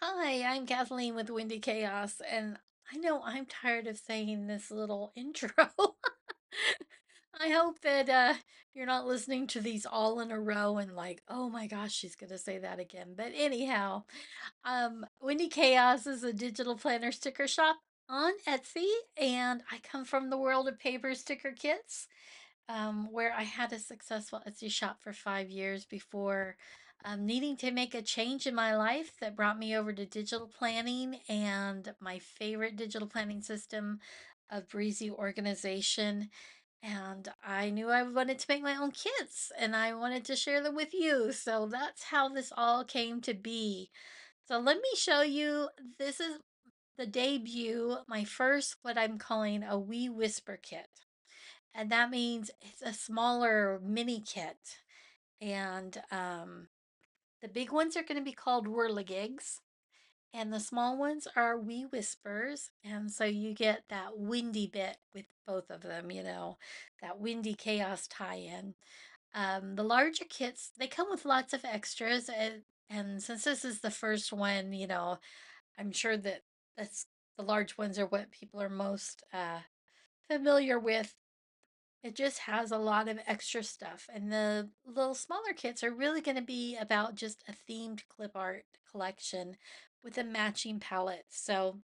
Hi, I'm Kathleen with Windy Chaos, and I know I'm tired of saying this little intro. I hope that you're not listening to these all in a row and like, oh my gosh, she's gonna say that again. But anyhow, Windy Chaos is a digital planner sticker shop on Etsy, and I come from the world of paper sticker kits where I had a successful Etsy shop for 5 years before needing to make a change in my life that brought me over to digital planning and my favorite digital planning system of Breezy Organization. And I knew I wanted to make my own kits and I wanted to share them with you. So that's how this all came to be. So let me show you. This is the debut, my first, what I'm calling a Wee Whisper kit, and that means it's a smaller mini kit. And the big ones are going to be called whirligigs, and the small ones are wee whispers. And so you get that windy bit with both of them, that windy chaos tie-in. The larger kits, they come with lots of extras, and since this is the first one, I'm sure that that's the large ones are what people are most familiar with. It just has a lot of extra stuff. And the little smaller kits are really going to be about just a themed clip art collection with a matching palette. So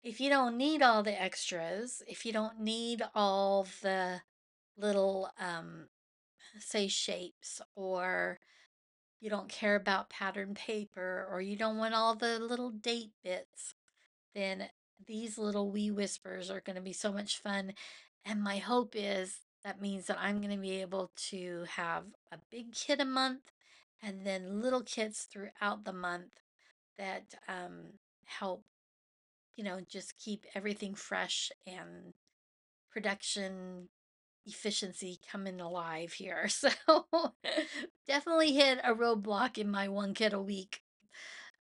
if you don't need all the extras, if you don't need all the little, say, shapes, or you don't care about pattern paper, or you don't want all the little date bits, then these little wee whispers are going to be so much fun. And my hope is that means that I'm going to be able to have a big kit a month and then little kits throughout the month that help, just keep everything fresh and production efficiency coming alive here. So definitely hit a roadblock in my one kit a week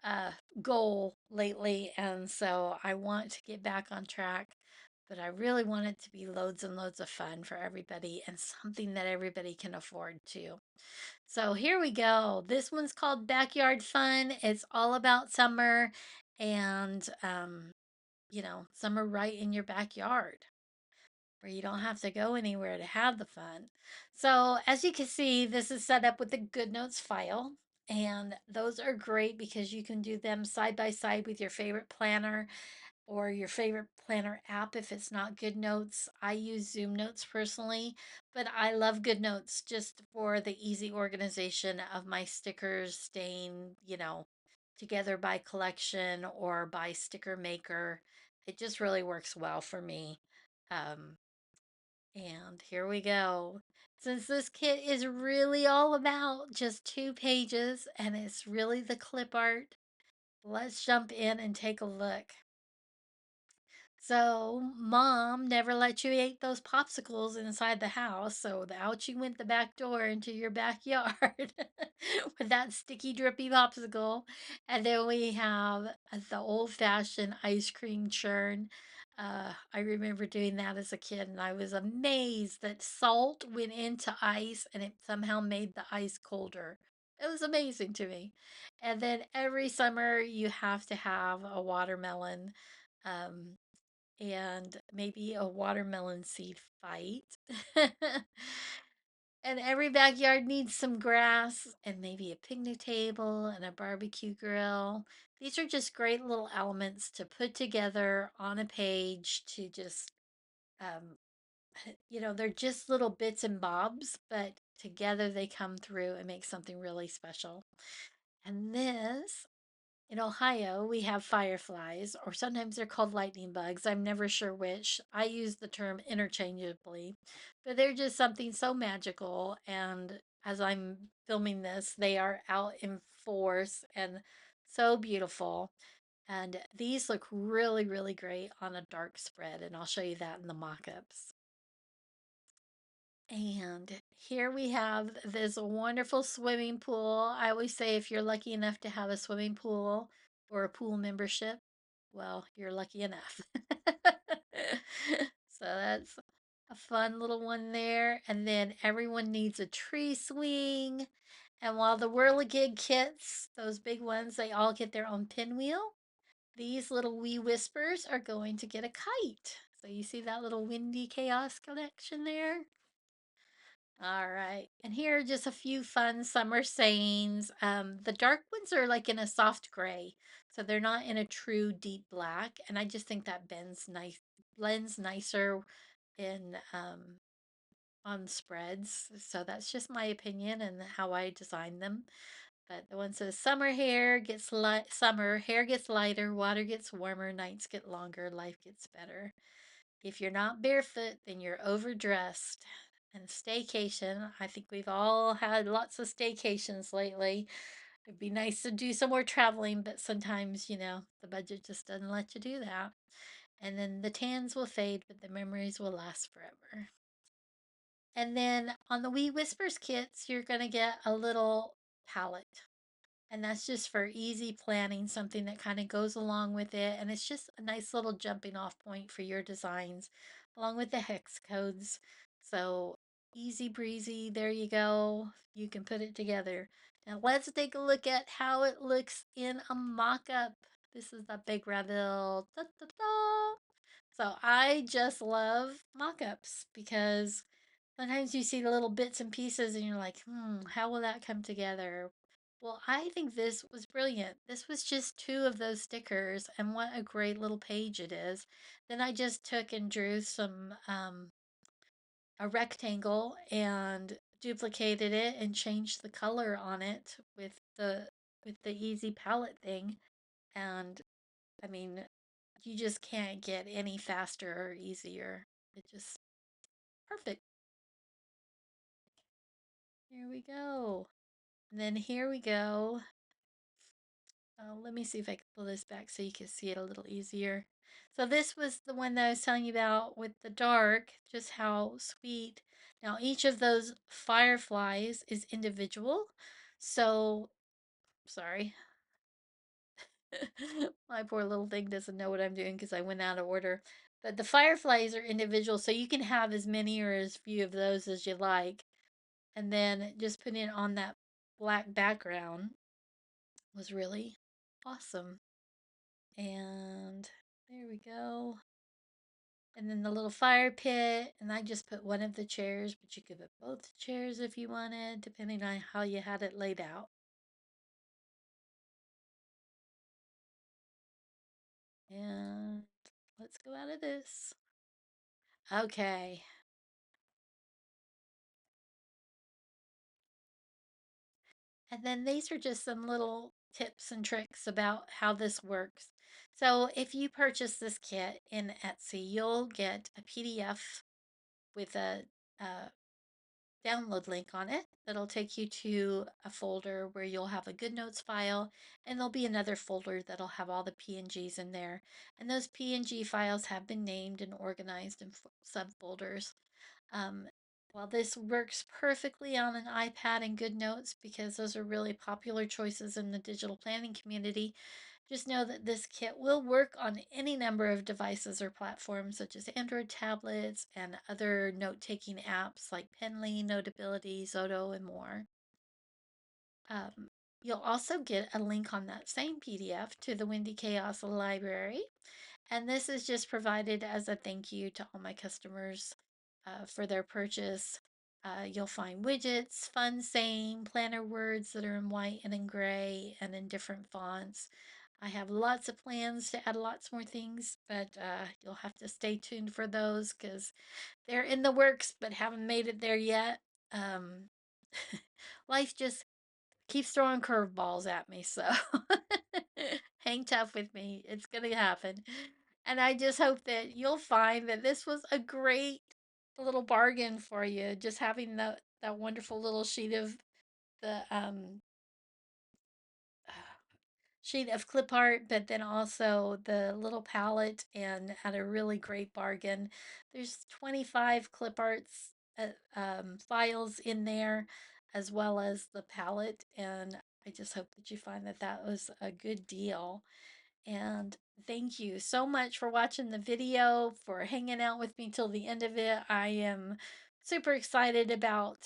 uh, goal lately, and so I want to get back on track. But I really want it to be loads and loads of fun for everybody and something that everybody can afford too. So here we go. This one's called Backyard Fun. It's all about summer and, summer right in your backyard where you don't have to go anywhere to have the fun. So, as you can see, this is set up with the GoodNotes file, and those are great because you can do them side by side with your favorite planner or your favorite planner app if it's not GoodNotes. I use Zoom Notes personally, but I love GoodNotes just for the easy organization of my stickers staying, together by collection or by sticker maker. It just really works well for me. Um, and here we go. Since this kit is really all about just 2 pages and it's really the clip art, let's jump in and take a look. So, mom never let you eat those popsicles inside the house, so out you went the back door into your backyard with that sticky, drippy popsicle. And then we have the old-fashioned ice cream churn. I remember doing that as a kid, and I was amazed that salt went into ice and it somehow made the ice colder. It was amazing to me. And then every summer you have to have a watermelon. Um, and maybe a watermelon seed fight. And every backyard needs some grass and maybe a picnic table and a barbecue grill. These are just great little elements to put together on a page to just, um, they're just little bits and bobs, but together they come through and make something really special. And this in Ohio, we have fireflies, or sometimes they're called lightning bugs. I'm never sure which. I use the term interchangeably, but they're just something so magical. And as I'm filming this, they are out in force and so beautiful. And these look really, really great on a dark spread, and I'll show you that in the mock ups. And here we have this wonderful swimming pool. I always say if you're lucky enough to have a swimming pool or a pool membership, well, you're lucky enough. So that's a fun little one there. And then everyone needs a tree swing. And while the Whirligig kits, those big ones, they all get their own pinwheel, these little wee whispers are going to get a kite. So you see that little windy chaos collection there? All right. And here are just a few fun summer sayings. The dark ones are like in a soft gray, so they're not in a true deep black. And I just think that blends nicer in on spreads. So that's just my opinion and how I design them. But the one says summer hair gets lighter, water gets warmer, nights get longer, life gets better. If you're not barefoot, then you're overdressed. And staycation, I think we've all had lots of staycations lately. It'd be nice to do some more traveling, but sometimes, the budget just doesn't let you do that. And then the tans will fade, but the memories will last forever. And then on the Wee Whispers kits, you're going to get a little palette. And that's just for easy planning, something that kind of goes along with it. And it's just a nice little jumping off point for your designs, along with the hex codes. So easy breezy, there you go. You can put it together. Now let's take a look at how it looks in a mock-up. This is the big reveal. Da, da, da. So I just love mock-ups because sometimes you see the little bits and pieces and you're like, how will that come together? Well, I think this was brilliant. This was just two of those stickers, and what a great little page it is. Then I just took and drew a rectangle and duplicated it and changed the color on it with the easy palette thing. And I mean, you just can't get any faster or easier. It just perfect. Here we go. And then here we go. Let me see if I can pull this back so you can see it a little easier. So this was the one that I was telling you about with the dark, just how sweet. Now each of those fireflies is individual. So, sorry. My poor little thing doesn't know what I'm doing because I went out of order. But the fireflies are individual, so you can have as many or as few of those as you like. And then just putting it on that black background was really awesome. And there we go. And then the little fire pit. And I just put one of the chairs, but you could put both chairs if you wanted, depending on how you had it laid out. And let's go out of this. Okay. And then these are just some little tips and tricks about how this works. So if you purchase this kit in Etsy, you'll get a PDF with a download link on it that'll take you to a folder where you'll have a good notes file, and there'll be another folder that'll have all the PNGs in there. And those PNG files have been named and organized in subfolders. Um, while this works perfectly on an iPad and GoodNotes because those are really popular choices in the digital planning community, just know that this kit will work on any number of devices or platforms such as Android tablets and other note-taking apps like Penly, Notability, Zoto, and more. Um, you'll also get a link on that same PDF to the Windy Chaos library. And this is just provided as a thank you to all my customers for their purchase. You'll find widgets, fun saying, planner words that are in white and in gray and in different fonts. I have lots of plans to add lots more things, but you'll have to stay tuned for those because they're in the works but haven't made it there yet. Um, life just keeps throwing curveballs at me, so hang tough with me. It's going to happen. And I just hope that you'll find that this was a great little bargain for you. Just having that wonderful little the sheet of clip art, but then also the little palette and at a really great bargain. There's 25 clip arts files in there as well as the palette, and I just hope that you find that that was a good deal. And thank you so much for watching the video, for hanging out with me till the end of it. I am super excited about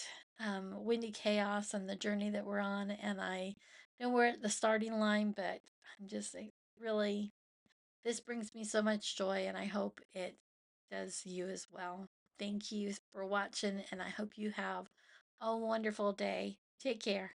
Windy Chaos and the journey that we're on. And I know we're at the starting line, but I'm just really, this brings me so much joy, and I hope it does you as well. Thank you for watching, and I hope you have a wonderful day. Take care.